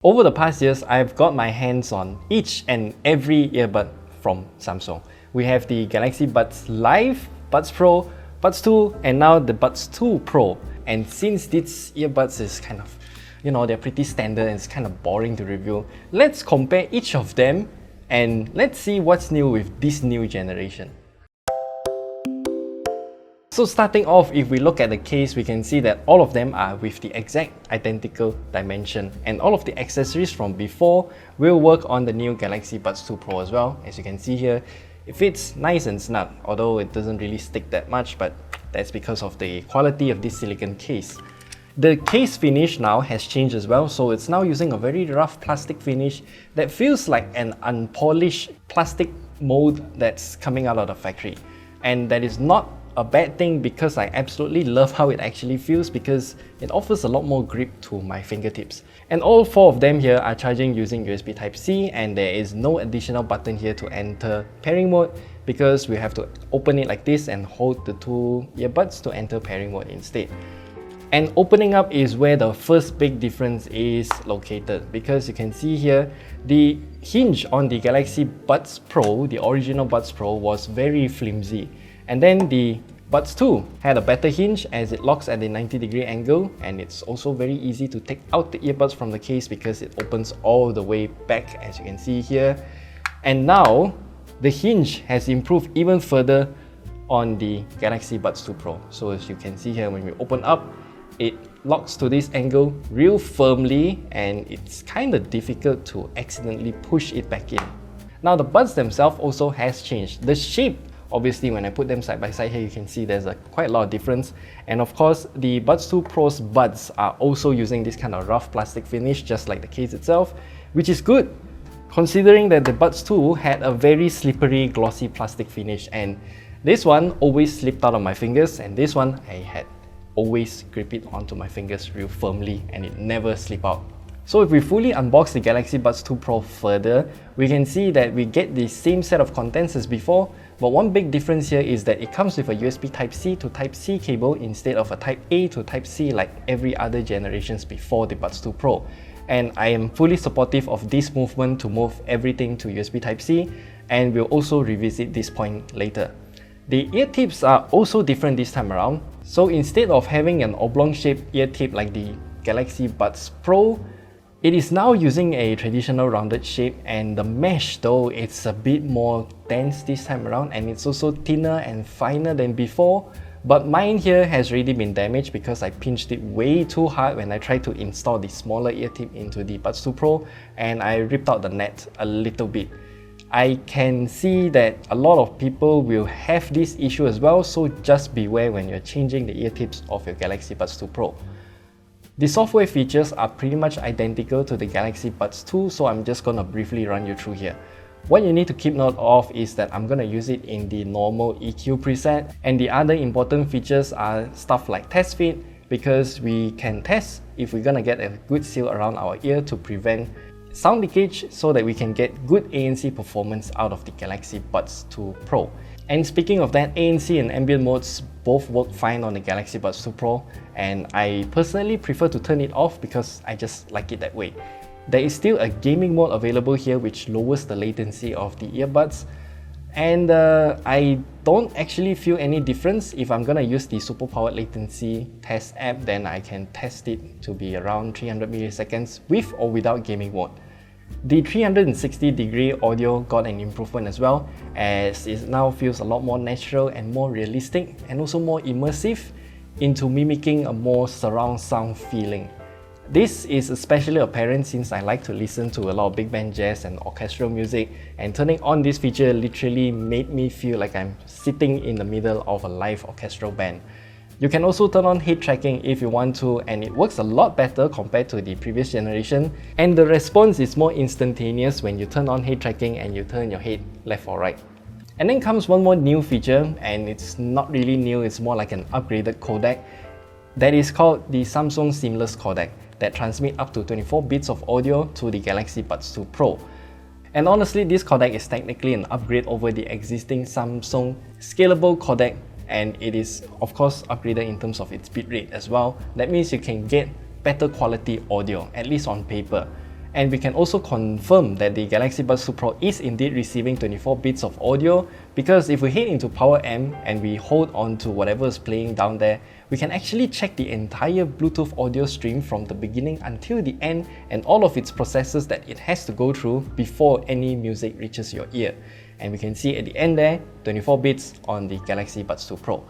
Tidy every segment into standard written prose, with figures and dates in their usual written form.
Over the past years, I've got my hands on each and every earbud from Samsung. We have the Galaxy Buds Live, Buds Pro, Buds 2, and now the Buds 2 Pro. And since these earbuds is kind of, they're pretty standard and it's kind of boring to review, let's compare each of them and let's see what's new with this new generation. So starting off, if we look at the case, we can see that all of them are with the exact identical dimension, and all of the accessories from before will work on the new Galaxy Buds 2 Pro as well. As you can see here, it fits nice and snug, although it doesn't really stick that much, but that's because of the quality of this silicone case. The case finish now has changed as well, so it's now using a very rough plastic finish that feels like an unpolished plastic mold that's coming out of the factory. And that is not a bad thing because I absolutely love how it actually feels, because it offers a lot more grip to my fingertips. And all four of them here are charging using USB Type-C, and there is no additional button here to enter pairing mode because we have to open it like this and hold the two earbuds to enter pairing mode instead. And opening up is where the first big difference is located, because you can see here the hinge on the Galaxy Buds Pro, the original Buds Pro, was very flimsy. And then the Buds 2 had a better hinge as it locks at a 90-degree angle, and it's also very easy to take out the earbuds from the case because it opens all the way back, as you can see here. And now the hinge has improved even further on the Galaxy Buds 2 Pro. So as you can see here, when we open up, it locks to this angle real firmly, and it's kind of difficult to accidentally push it back in. Now the buds themselves also has changed. The shape, obviously, when I put them side by side here, you can see there's quite a lot of difference. And of course, the Buds 2 Pro's buds are also using this kind of rough plastic finish, just like the case itself, which is good, considering that the Buds 2 had a very slippery, glossy plastic finish. And this one always slipped out of my fingers, and this one I had always grip it onto my fingers real firmly, and it never slip out. So if we fully unbox the Galaxy Buds 2 Pro further, we can see that we get the same set of contents as before, but one big difference here is that it comes with a USB Type-C to Type-C cable instead of a Type-A to Type-C like every other generations before the Buds 2 Pro. And I am fully supportive of this movement to move everything to USB Type-C, and we'll also revisit this point later. The ear tips are also different this time around. So instead of having an oblong shaped ear tip like the Galaxy Buds Pro, it is now using a traditional rounded shape, and the mesh though, it's a bit more dense this time around, and it's also thinner and finer than before. But mine here has already been damaged because I pinched it way too hard when I tried to install the smaller ear tip into the Buds 2 Pro, and I ripped out the net a little bit. I can see that a lot of people will have this issue as well, so just beware when you're changing the ear tips of your Galaxy Buds 2 Pro. The software features are pretty much identical to the Galaxy Buds 2, so I'm just gonna briefly run you through here. What you need to keep note of is that I'm gonna use it in the normal EQ preset, and the other important features are stuff like test fit, because we can test if we're gonna get a good seal around our ear to prevent sound leakage so that we can get good ANC performance out of the Galaxy Buds 2 Pro. And speaking of that, ANC and ambient modes both work fine on the Galaxy Buds 2 Pro, and I personally prefer to turn it off because I just like it that way. There is still a gaming mode available here which lowers the latency of the earbuds, and I don't actually feel any difference. If I'm gonna use the super powered latency test app, then I can test it to be around 300 milliseconds with or without gaming mode. The 360-degree audio got an improvement as well, as it now feels a lot more natural and more realistic, and also more immersive into mimicking a more surround sound feeling. This is especially apparent since I like to listen to a lot of big band jazz and orchestral music, and turning on this feature literally made me feel like I'm sitting in the middle of a live orchestral band. You can also turn on head tracking if you want to, and it works a lot better compared to the previous generation, and the response is more instantaneous when you turn on head tracking and you turn your head left or right. And then comes one more new feature, and it's not really new, it's more like an upgraded codec that is called the Samsung Seamless Codec, that transmit up to 24 bits of audio to the Galaxy Buds 2 Pro. And honestly, this codec is technically an upgrade over the existing Samsung scalable codec, and it is of course upgraded in terms of its bitrate as well. That means you can get better quality audio, at least on paper. And we can also confirm that the Galaxy Buds 2 Pro is indeed receiving 24 bits of audio, because if we head into Power Amp and we hold on to whatever is playing down there, we can actually check the entire Bluetooth audio stream from the beginning until the end and all of its processes that it has to go through before any music reaches your ear. And we can see at the end there, 24 bits on the Galaxy Buds 2 Pro.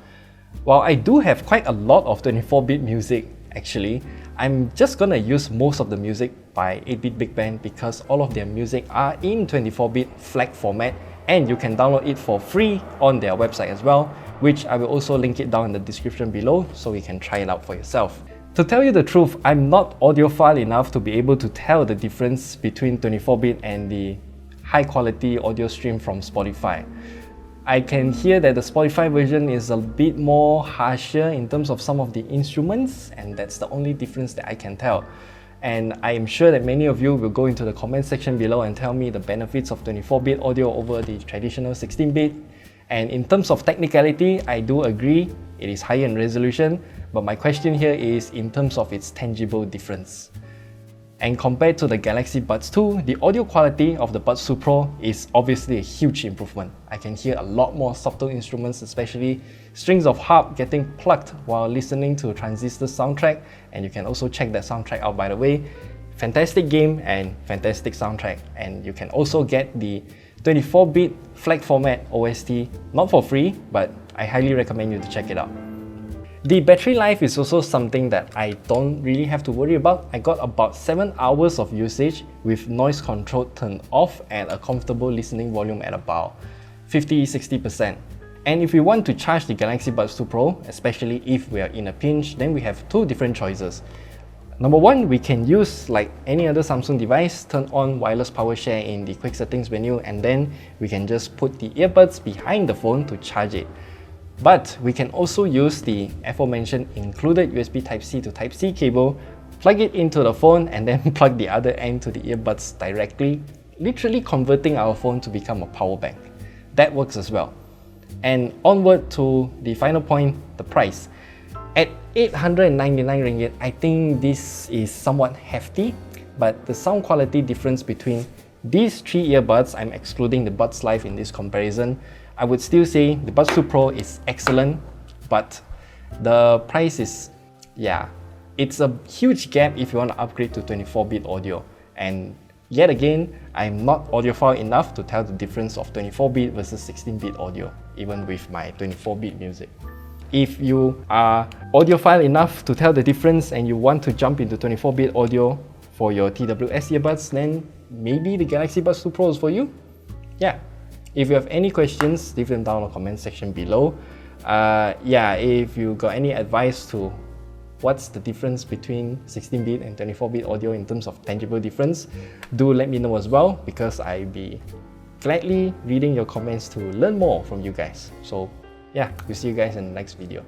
While I do have quite a lot of 24-bit music actually, I'm just gonna use most of the music by 8-Bit Big Band because all of their music are in 24-bit FLAC format, and you can download it for free on their website as well, which I will also link it down in the description below so you can try it out for yourself. To tell you the truth, I'm not audiophile enough to be able to tell the difference between 24-bit and the high quality audio stream from Spotify. I can hear that the Spotify version is a bit more harsher in terms of some of the instruments, and that's the only difference that I can tell. And I am sure that many of you will go into the comment section below and tell me the benefits of 24-bit audio over the traditional 16-bit. And in terms of technicality, I do agree, it is higher in resolution, but my question here is in terms of its tangible difference. And compared to the Galaxy Buds 2, the audio quality of the Buds 2 Pro is obviously a huge improvement. I can hear a lot more subtle instruments, especially strings of harp getting plucked while listening to Transistor's soundtrack, and you can also check that soundtrack out by the way. Fantastic game and fantastic soundtrack, and you can also get the 24-bit FLAC format OST, not for free, but I highly recommend you to check it out. The battery life is also something that I don't really have to worry about. I got about 7 hours of usage with noise control turned off and a comfortable listening volume at about 50-60%. And if we want to charge the Galaxy Buds 2 Pro, especially if we are in a pinch, then we have two different choices. Number one, we can use like any other Samsung device, turn on wireless power share in the quick settings menu, and then we can just put the earbuds behind the phone to charge it. But we can also use the aforementioned included USB Type-C to Type-C cable, plug it into the phone, and then plug the other end to the earbuds directly, literally converting our phone to become a power bank. That works as well. And onward to the final point, the price. At 899 ringgit, I think this is somewhat hefty, but the sound quality difference between these three earbuds, I'm excluding the Buds Live in this comparison, I would still say the Buds 2 Pro is excellent, but the price is, yeah, it's a huge gap if you want to upgrade to 24-bit audio. And yet again, I'm not audiophile enough to tell the difference of 24-bit versus 16-bit audio, even with my 24-bit music. If you are audiophile enough to tell the difference and you want to jump into 24-bit audio for your TWS earbuds, then maybe the Galaxy Buds 2 Pro is for you. Yeah. If you have any questions, leave them down in the comment section below. If you got any advice to what's the difference between 16-bit and 24-bit audio in terms of tangible difference, do let me know as well, because I'll be gladly reading your comments to learn more from you guys. So yeah, we'll see you guys in the next video.